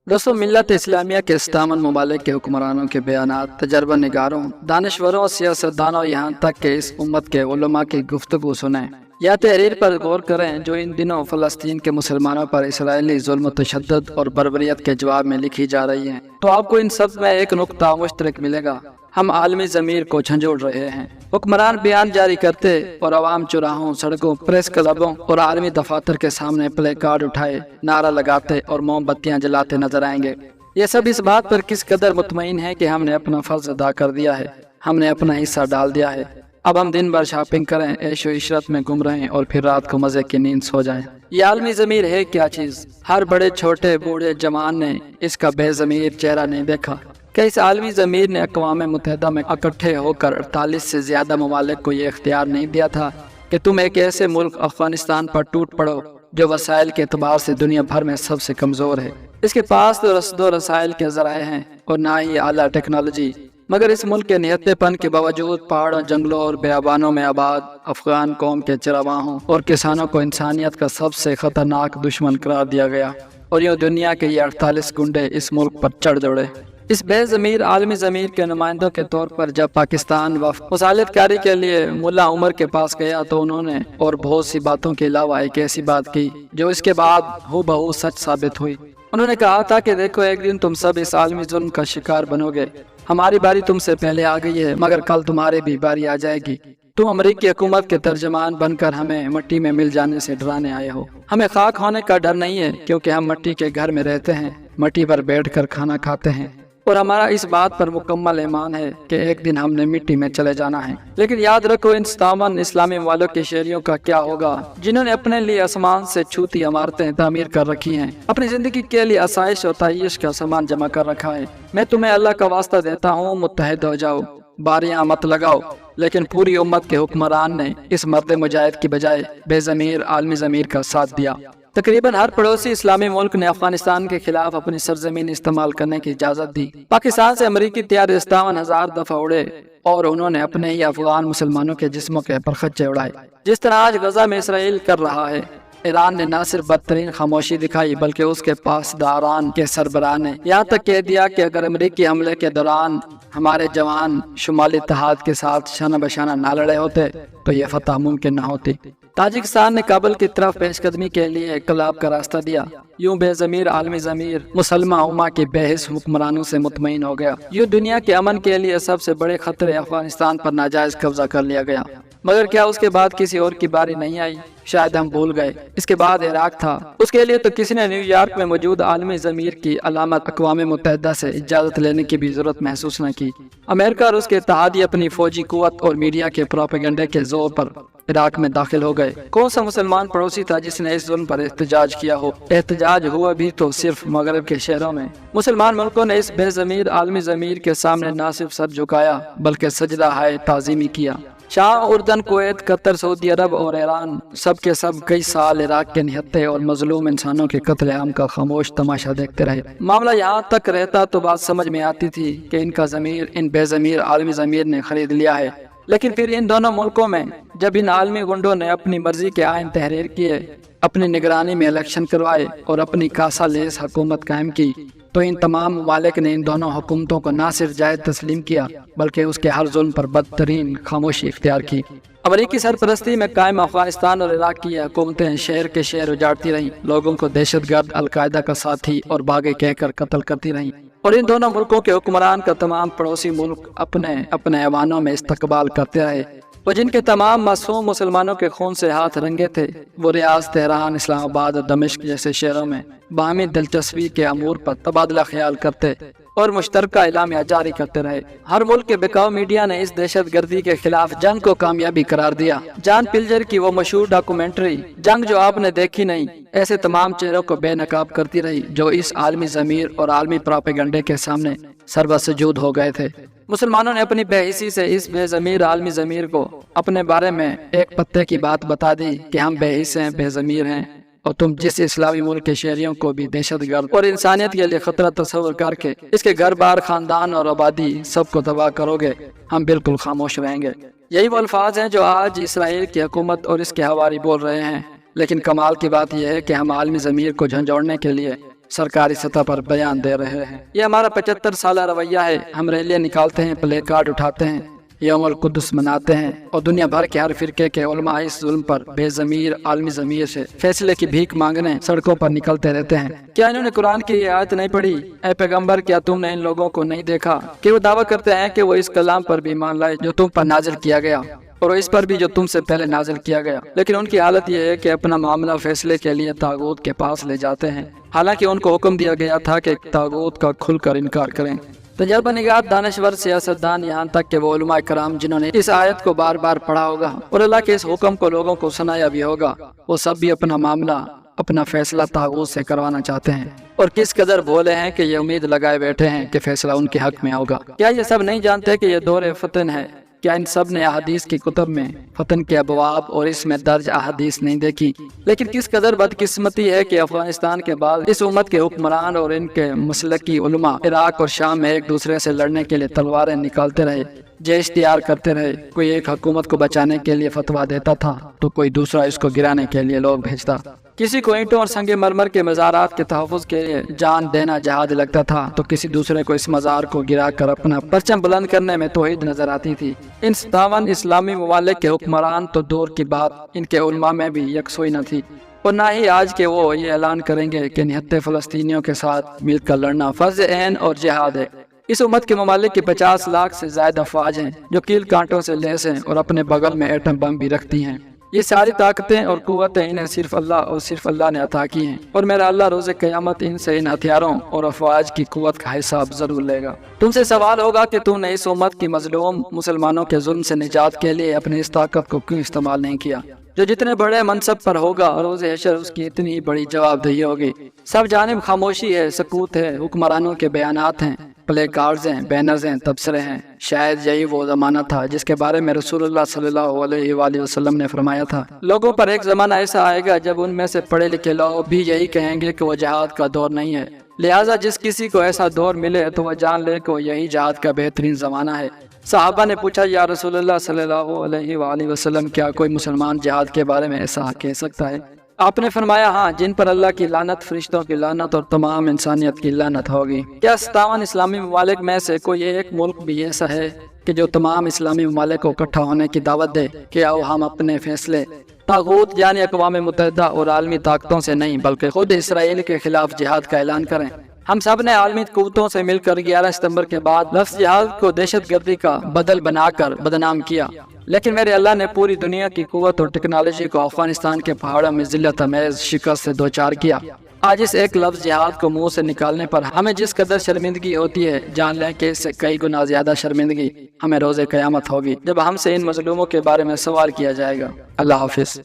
दोस्तों, मिल्लत इस्लामिया के इस्तामन ममालिक के हुक्मरानों के बयानात, तजर्बा निगारों, दानिशवरों, सियासतदानों, यहाँ तक कि इस उम्मत के उलमा की गुफ्तगू सुनें या तहरीर पर गौर करें जो इन दिनों फ़लस्तीन के मुसलमानों पर इसराइली जुल्म, तशद्दुद और बर्बरियत के जवाब में लिखी जा रही हैं, तो आपको इन सब में एक नुक्ता मुश्तरक मिलेगा। हम आलमी ज़मीर को झंझोड़ रहे हैं। हुक्मरान बयान जारी करते और अवाम चौराहों, सड़कों, प्रेस क्लबों और आर्मी दफातर के सामने प्ले कार्ड उठाए, नारा लगाते और मोमबत्तियां जलाते नजर आएंगे। ये सब इस बात पर किस कदर मुतमईन है कि हमने अपना फर्ज अदा कर दिया है, हमने अपना हिस्सा डाल दिया है। अब हम दिन भर शॉपिंग करें, ऐशो इशरत में गुम रहें और फिर रात को मजे की नींद सो जाएं। ये आलमी ज़मीर है क्या चीज़? हर बड़े छोटे बूढ़े जवान ने इसका बेज़मीर चेहरा नहीं देखा। क्या इस आलमी ज़मीर ने अक़वाम मुत्तहिदा में इकट्ठे होकर 48 से ज़्यादा ममालिक को ये इख्तियार नहीं दिया था कि तुम एक ऐसे मुल्क अफगानिस्तान पर टूट पड़ो जो वसाइल के एतबार से दुनिया भर में सबसे कमज़ोर है। इसके पास तो रसदो रसाइल के ज़राए हैं और ना ही आला टेक्नोलॉजी, मगर इस मुल्क के निहत्तेपन के बावजूद पहाड़ों, जंगलों और बेआबानों में आबाद अफगान कौम के चरवाहों और किसानों को इंसानियत का सबसे खतरनाक दुश्मन करार दिया गया और यूँ दुनिया के ये 48 गुंडे इस मुल्क पर चढ़ दौड़े। इस बेज़मीर आलमी ज़मीर के नुमाइंदों के तौर पर जब पाकिस्तान वफ़द मुसालिदकारी के लिए मुल्ला उमर के पास गया तो उन्होंने और बहुत सी बातों के अलावा एक ऐसी बात की जो इसके बाद हूबहू सच साबित हुई। उन्होंने कहा था कि देखो, एक दिन तुम सब इस आलमी जुल्म का शिकार बनोगे। हमारी बारी तुमसे पहले आ गई है, मगर कल तुम्हारी भी बारी आ जाएगी। तुम अमरीकी हुकूमत के तर्जमान बनकर हमें मिट्टी में मिल जाने से डराने आए हो। हमें खाक होने का डर नहीं है, क्योंकि हम मिट्टी के घर में रहते हैं, मिट्टी पर बैठकर खाना खाते हैं और हमारा इस बात पर मुकम्मल ईमान है कि एक दिन हमने मिट्टी में चले जाना है। लेकिन याद रखो, इन सतावन इस्लामी वालों के शहरियों का क्या होगा जिन्होंने अपने लिए आसमान से छूती इमारतें तामीर कर रखी हैं, अपनी जिंदगी के लिए आसाइश और तईश का सामान जमा कर रखा है। मैं तुम्हें अल्लाह का वास्ता देता हूँ, मुत्तहिद हो जाओ, बारियां मत लगाओ। लेकिन पूरी उम्मत के हुक्मरान ने इस मर्द मुजाहिद की बजाय बेज़मीर आलमी ज़मीर का साथ दिया। तकरीबन हर पड़ोसी इस्लामी मुल्क ने अफगानिस्तान के खिलाफ अपनी सरजमीन इस्तेमाल करने की इजाज़त दी। पाकिस्तान से अमरीकी तैयार 57,000 दफ़ा उड़े और उन्होंने अपने ही अफगान मुसलमानों के जिस्मों के परखच्चे उड़ाए, जिस तरह आज गजा में इसराइल कर रहा है। ईरान ने न सिर्फ बदतरीन खामोशी दिखाई, बल्कि उसके पासदारान के सरबराह ने यहाँ तक कह दिया कि अगर अमरीकी हमले के दौरान हमारे जवान शुमाली इत्तेहाद के साथ शाना बशाना ना लड़े होते तो ये फतह मुमकिन न होती। ताजिकिस्तान ने काबुल की तरफ पेशकदमी के लिए इनकलाब का रास्ता दिया। यूं बेज़मीर आलमी ज़मीर मुसलमान उम्मा के बेहिस हुक्मरानों से मुतमईन हो गया। यूं दुनिया के अमन के लिए सबसे बड़े खतरे अफगानिस्तान पर नाजायज कब्जा कर लिया गया। मगर क्या उसके बाद किसी और की बारी नहीं आई? शायद हम भूल गए। इसके बाद इराक था। उसके लिए तो किसी ने न्यूयॉर्क में मौजूद आलमी ज़मीर की अलामत अक़वाम मुत्तहिदा से इजाज़त लेने की भी जरूरत महसूस न की। अमेरिका और उसके इत्तेहादी अपनी फौजी कुव्वत और मीडिया के प्रोपेगेंडे के जोर पर इराक में दाखिल हो गए। कौन सा मुसलमान पड़ोसी था जिसने इस जुल्म पर एहतजाज किया हो? एहतजाज हुआ भी तो सिर्फ मगरब के शहरों में। मुसलमान मुल्कों ने इस बेज़मीर आलमी ज़मीर के सामने न सिर्फ सर झुकाया, बल्कि सजदा हाय ताज़ीमी किया। शाम, उर्दन, कुवैत, कतर, सऊदी अरब और ईरान सब के सब कई साल इराक के निहत्ते और मजलूम इंसानों के कत्ले आम का खामोश तमाशा देखते रहे। मामला यहाँ तक रहता तो बात समझ में आती थी कि इनका ज़मीर इन बेज़मीर आलमी ज़मीर ने खरीद लिया है। लेकिन फिर इन दोनों मुल्कों में जब इन आलमी गुंडों ने अपनी मर्जी के आइन तहरीर किए, अपनी निगरानी में इलेक्शन करवाए और अपनी कासा लेस हुकूमत कायम की, तो इन तमाम ममालिक ने इन दोनों हुकूमतों को न सिर्फ जायज़ तस्लीम किया, बल्कि उसके हर जुल्म पर बदतरीन खामोशी इख्तियार की। अमरीकी सरपरस्ती में कायम अफगानिस्तान और इराक की हुकूमतें शहर के शहर उजाड़ती रहीं, लोगों को दहशतगर्द, अलकायदा का साथी और बागे कहकर कत्ल करती रहीं। और इन दोनों मुल्कों के हुक्मरान का तमाम पड़ोसी मुल्क अपने अपने ऐवानों में इस्तकबाल करते रहे। वो जिनके तमाम मासूम मुसलमानों के खून से हाथ रंगे थे, वो रियाज, तेहरान, इस्लामाबाद और दमिश्क जैसे शहरों में बाहमी दिलचस्पी के अमूर पर तबादला ख्याल करते और मुश्तरका इलामिया जारी करते रहे। हर मुल्क के बिकाऊ मीडिया ने इस दहशत गर्दी के खिलाफ जंग को कामयाबी करार दिया। जॉन पिल्जर की वो मशहूर डॉक्यूमेंट्री जंग जो आपने देखी नहीं, ऐसे तमाम चेहरों को बेनकाब करती रही जो इस आलमी ज़मीर और आलमी प्रोपेगेंडे के सामने सर्वसजूद हो गए थे। मुसलमानों ने अपनी बेहिसी से इस बेज़मीर आलमी ज़मीर को अपने बारे में एक पत्ते की बात बता दी कि हम बेहिस हैं, बेज़मीर हैं और तुम जिस इस्लामी मुल्क के शहरियों को भी दहशतगर्द और इंसानियत के लिए खतरा तस्वर करके इसके घर बार, खानदान और आबादी सबको तबाह करोगे, हम बिल्कुल खामोश रहेंगे। यही वो अल्फाज हैं जो आज इसराइल की हुकूमत और इसके हवारी बोल रहे हैं। लेकिन कमाल की बात यह है कि हम आलमी ज़मीर को झंझोड़ने के लिए सरकारी सतह पर बयान दे रहे हैं। ये हमारा 75 साल रवैया है। हम रैलियां निकालते हैं, प्ले कार्ड उठाते हैं, यौमुल कुद्स मनाते हैं और दुनिया भर के हर फिरके के उलमा इस जुल्म पर बेज़मीर आलमी ज़मीर से फैसले की भीख मांगने सड़कों पर निकलते रहते हैं। क्या इन्होंने कुरान की ये आयत नहीं पढ़ी? ऐ पैगंबर, क्या तुमने इन लोगों को नहीं देखा कि वो दावा करते हैं कि वो इस कलाम पर भी ईमान लाए जो तुम पर नाजिल किया गया और इस पर भी जो तुमसे पहले नाजिल किया गया, लेकिन उनकी हालत यह है कि अपना मामला फैसले के लिए तागूत के पास ले जाते हैं, हालांकि उनको हुक्म दिया गया था कि तागूत का खुलकर इनकार करें। तजर्बा निगार दानश्वर सियासतदान, यहाँ तक कि वो उलमा कराम जिन्होंने इस आयत को बार बार पढ़ा होगा और अल्लाह के इस हुक्म को लोगों को सुनाया भी होगा, वो सब भी अपना मामला, अपना फैसला तागूत से करवाना चाहते हैं और किस कदर भोले हैं कि ये उम्मीद लगाए बैठे हैं कि फैसला उनके हक में होगा। क्या ये सब नहीं जानते कि ये दौर फतन है? क्या इन सब ने अहादीस की कुतुब में फतन के अबवाब और इसमें दर्ज अहादीस नहीं देखी? लेकिन किस कदर बदकिस्मती है कि अफगानिस्तान के बाद इस उम्मत के हुक्मरान और इनके मसलकी उलमा इराक और शाम में एक दूसरे से लड़ने के लिए तलवारें निकालते रहे, जैश तैयार करते रहे। कोई एक हुकूमत को बचाने के लिए फतवा देता था तो कोई दूसरा इसको गिराने के लिए लोग भेजता। किसी को ईंटों और संगे मरमर के मज़ारात के तहफ़्फ़ुज़ के लिए जान देना जहाद लगता था तो किसी दूसरे को इस मज़ार को गिरा कर अपना परचम बुलंद करने में तौहीद नजर आती थी। इन 57 इस्लामी ममालिक के हुक्मरान तो दूर की बात, इनके उलमा में भी यकसुई न थी और ना ही आज के वो ये ऐलान करेंगे कि निहत्ते फ़लस्तीनियों के साथ मिलकर लड़ना फ़र्ज़ ऐन और जिहाद है। इस उम्मत के ममालिक की 50 लाख से ज़्यादा अफवाज हैं जो कील कांटों से लैस हैं और अपने बगल में एटम बम भी रखती हैं। ये सारी ताकतें और कुव्वतें इन्हें सिर्फ अल्लाह और सिर्फ अल्लाह ने अता की हैं और मेरा अल्लाह रोज़े क़यामत इनसे इन हथियारों और अफवाज की कुव्वत का हिसाब जरूर लेगा। तुमसे सवाल होगा कि तुमने इस उम्मत की मजलूम मुसलमानों के जुल्म से निजात के लिए अपनी इस ताकत को क्यों इस्तेमाल नहीं किया? जो जितने बड़े मनसब पर होगा रोज़े हशर उसकी इतनी बड़ी जवाबदेही होगी। सब जानिब खामोशी है, सकूत है, हुक्मरानों के बयानात हैं, प्ले कार्ड्स हैं, बैनर्स हैं, तबसरे हैं। शायद यही वो ज़माना था जिसके बारे में रसूलुल्लाह सल्लल्लाहु अलैहि वसल्लम ने फरमाया था, लोगों पर एक ज़माना ऐसा आएगा जब उनमें से पढ़े लिखे लोग भी यही कहेंगे कि वो जिहाद का दौर नहीं है, लिहाजा जिस किसी को ऐसा दौर मिले तो वह जान ले कि यही जिहाद का बेहतरीन ज़माना है। सहाबा ने पूछा, या रसूलुल्लाह सल्लल्लाहु अलैहि वसल्लम, क्या कोई मुसलमान जिहाद के बारे में ऐसा कह सकता है? आपने फरमाया, हाँ, जिन पर अल्लाह की लानत, फरिश्तों की लानत और तमाम इंसानियत की लानत होगी। क्या 57 इस्लामी ममालिक में से कोई एक मुल्क भी ऐसा है कि जो तमाम इस्लामी ममालिक को इकट्ठा होने की दावत दे कि आओ हम अपने फैसले तागूत यानी अक़वाम मुत्तहिदा और आलमी ताकतों से नहीं बल्कि खुद इसराइल के खिलाफ जिहाद का ऐलान करें? हम सब ने आलमी कुव्वतों से मिलकर 11 सितंबर के बाद लफ्ज़ जिहाद को दहशतगर्दी का बदल बनाकर बदनाम किया, लेकिन मेरे अल्लाह ने पूरी दुनिया की कुव्वत और टेक्नोलॉजी को अफगानिस्तान के पहाड़ों में जिल्लत अमेज़ शिकस्त से दो चार किया। आज इस एक लफ्ज़ जिहाद को मुंह से निकालने पर हमें जिस कदर शर्मिंदगी होती है, जान लें कि इससे कई गुना ज्यादा शर्मिंदगी हमें रोज़े क़यामत होगी जब हमसे इन मज़लूमों के बारे में सवाल किया जाएगा। अल्लाह हाफिज़।